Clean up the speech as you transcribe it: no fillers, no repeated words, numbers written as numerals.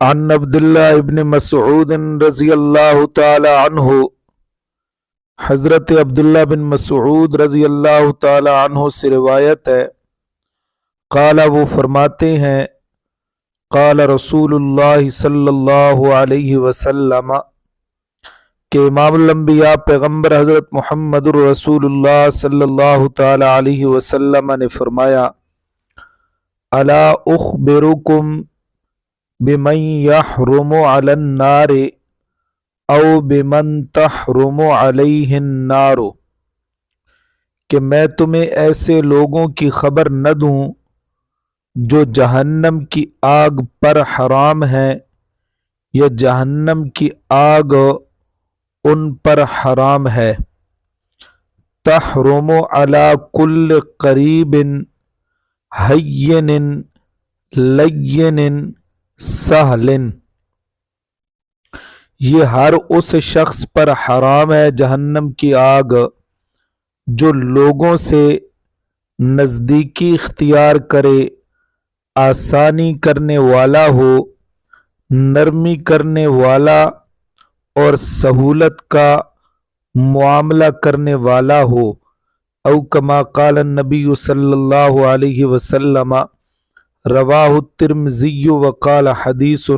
عن عبداللہ ابن مسعود رضی اللہ تعالی عنہ، حضرت عبداللہ بن مسعود رضی اللہ تعالی عنہ سے روایت ہے، قال وہ فرماتے ہیں، قال رسول اللہ صلی اللہ علیہ وسلم کہ امام الانبیاء پیغمبر حضرت محمد الرسول اللہ صلی اللہ تعالی علیہ وسلم نے فرمایا، الا اخبرکم بمن یحرم علی النار او بمن تحرم علیہ النار، کہ میں تمہیں ایسے لوگوں کی خبر نہ دوں جو جہنم کی آگ پر حرام ہیں یا جہنم کی آگ ان پر حرام ہے۔ تحرم علی کل قریب ہین لین سہل، یہ ہر اس شخص پر حرام ہے جہنم کی آگ جو لوگوں سے نزدیکی اختیار کرے، آسانی کرنے والا ہو، نرمی کرنے والا اور سہولت کا معاملہ کرنے والا ہو، او کما قال النبی صلی اللہ علیہ وسلم، رواہ الترمذی وقال حدیث